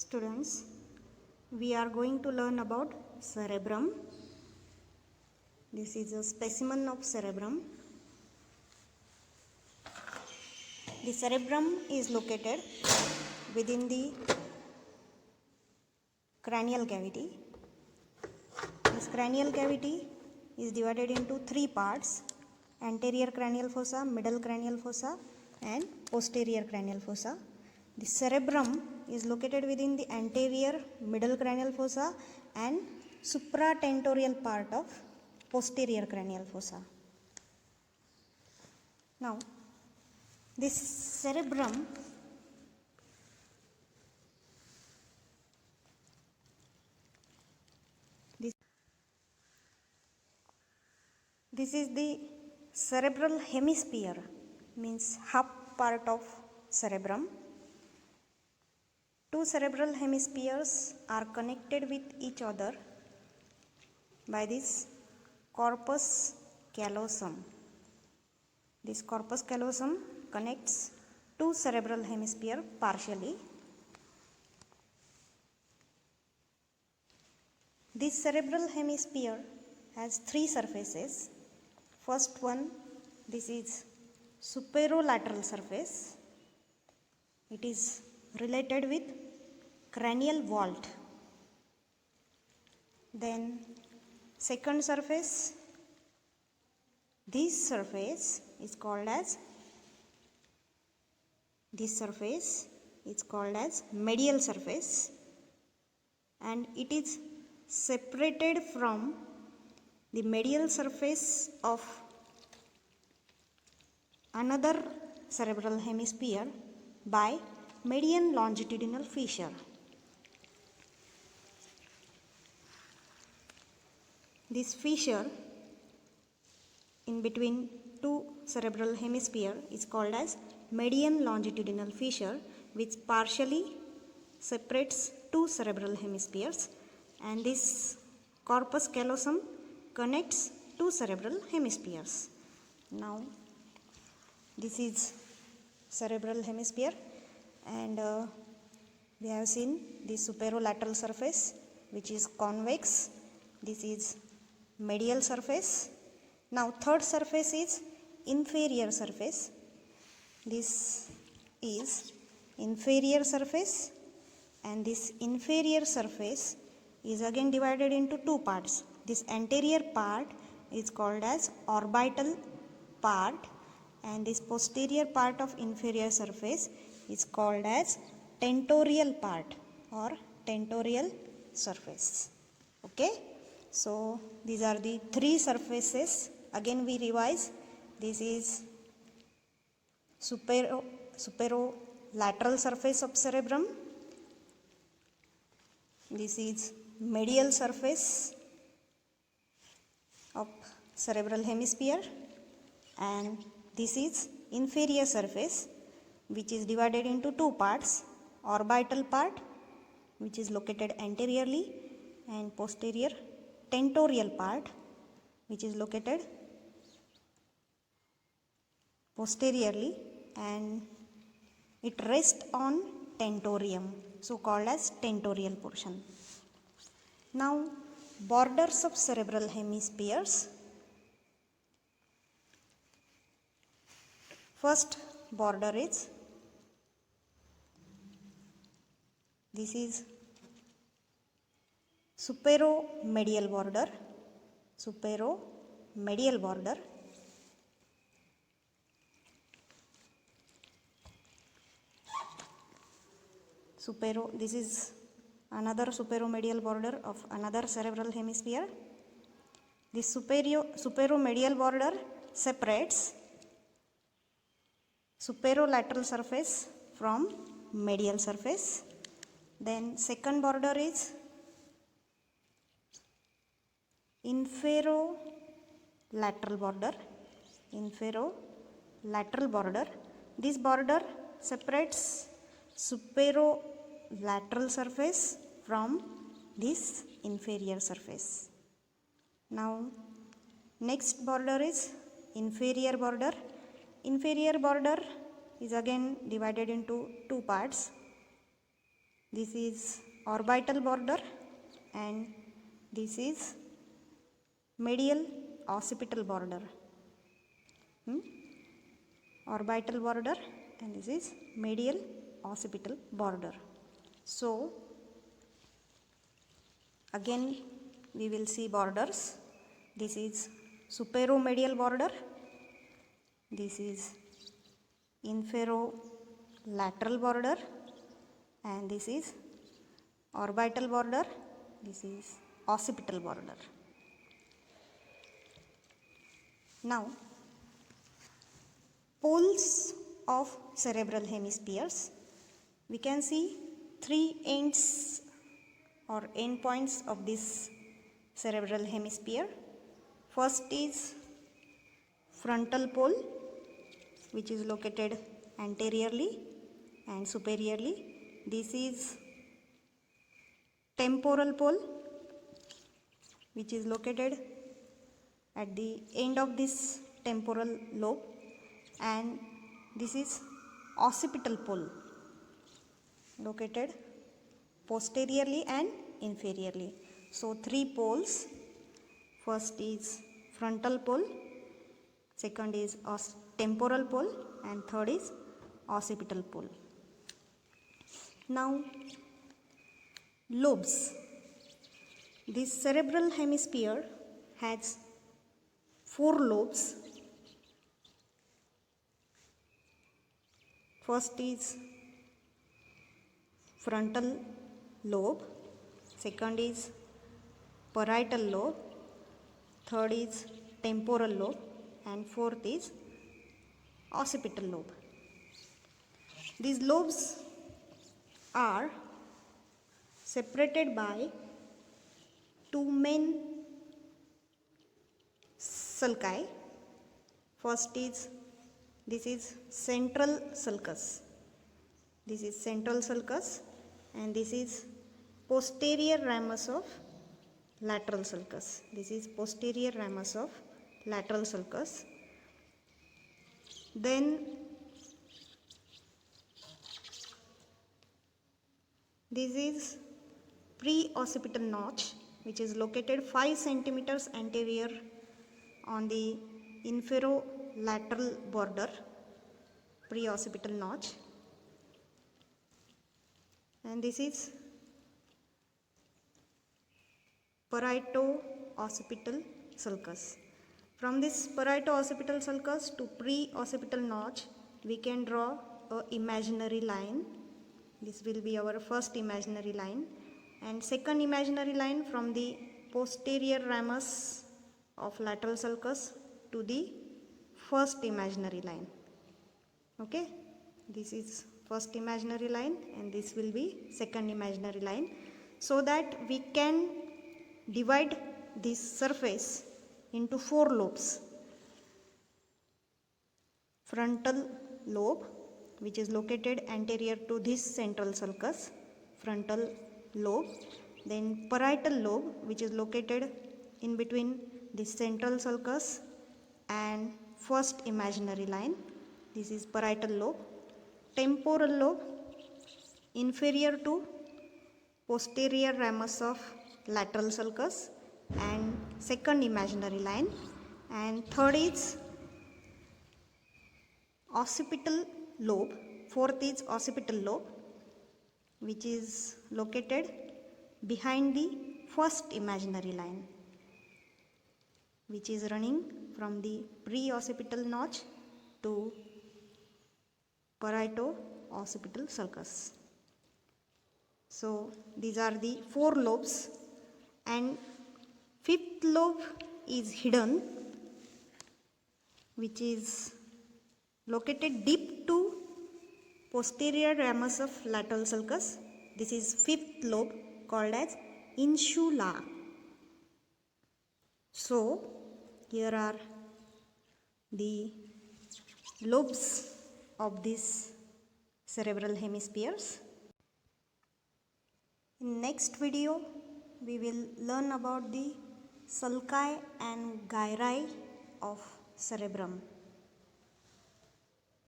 Students, we are going to learn about cerebrum. This is a specimen of cerebrum. The cerebrum is located within the cranial cavity. This cranial cavity is divided into three parts: anterior cranial fossa, middle cranial fossa, and posterior cranial fossa. The cerebrum is located within the anterior middle cranial fossa and supratentorial part of posterior cranial fossa. Now, this cerebrum this is the cerebral hemisphere, means half part of cerebrum. Two cerebral hemispheres are connected with each other by this corpus callosum. This corpus callosum connects two cerebral hemispheres partially. This cerebral hemisphere has three surfaces. First one, this is superolateral surface. It is related with cranial vault. Then second surface, this surface is called as medial surface, and it is separated from the medial surface of another cerebral hemisphere by median longitudinal fissure. This fissure in between two cerebral hemispheres is called as median longitudinal fissure, which partially separates two cerebral hemispheres, and this corpus callosum connects two cerebral hemispheres. Now, this is cerebral hemisphere, and we have seen the superolateral surface, which is convex. This is medial surface. Now, third surface is inferior surface. This is inferior surface, and this inferior surface is again divided into two parts. This anterior part is called as orbital part, and this posterior part of inferior surface is called as tentorial part or tentorial surface. Okay, so these are the three surfaces. Again we revise. This is superolateral surface of cerebrum. This is medial surface of cerebral hemisphere, and this is inferior surface, which is divided into two parts: orbital part, which is located anteriorly, and posterior tentorial part, which is located posteriorly, and it rests on tentorium, so called as tentorial portion. Now, borders of cerebral hemispheres. First border is, this is superomedial border. Superomedial border. This is another superomedial border of another cerebral hemisphere. This superomedial border separates superolateral surface from medial surface. Then second border is inferolateral border. This border separates superolateral surface from this inferior surface. Now, next border is inferior border. Inferior border is again divided into two parts. this is orbital border, and this is medial occipital border. Orbital border, and this is medial occipital border. So again we will see borders. This is superomedial border, this is inferolateral border, and this is orbital border, this is occipital border. Now, poles of cerebral hemispheres. We can see three ends or endpoints of this cerebral hemisphere. First is frontal pole, which is located anteriorly and superiorly. This is temporal pole, which is located at the end of this temporal lobe, and this is occipital pole, located posteriorly and inferiorly. So three poles. First is frontal pole, second is temporal pole, and third is occipital pole. Now, lobes. This cerebral hemisphere has 4 lobes. First is frontal lobe, second is parietal lobe, third is temporal lobe, and fourth is occipital lobe. These lobes are separated by two main sulci. First is, this is central sulcus. This is central sulcus, and this is posterior ramus of lateral sulcus. This is posterior ramus of lateral sulcus. Then this is pre-occipital notch, which is located 5 centimeters anterior on the inferolateral border, pre-occipital notch, and this is parieto-occipital sulcus. From this parieto-occipital sulcus to pre-occipital notch, we can draw a imaginary line. This will be our first imaginary line, and second imaginary line from the posterior ramus of lateral sulcus to the first imaginary line. Okay, this is first imaginary line, and this will be second imaginary line, so that we can divide this surface into 4 lobes. Frontal lobe, which is located anterior to this central sulcus, frontal lobe. Then parietal lobe, which is located in between the central sulcus and first imaginary line. This is parietal lobe. Temporal lobe, inferior to posterior ramus of lateral sulcus and second imaginary line. And third is occipital lobe. Fourth is occipital lobe, which is located behind the first imaginary line, which is running from the pre-occipital notch to parieto-occipital sulcus. So these are the 4 lobes, and fifth lobe is hidden, which is located deep to posterior ramus of lateral sulcus. This is fifth lobe, called as insula. So here are the lobes of these cerebral hemispheres. In next video, we will learn about the sulci and gyri of cerebrum.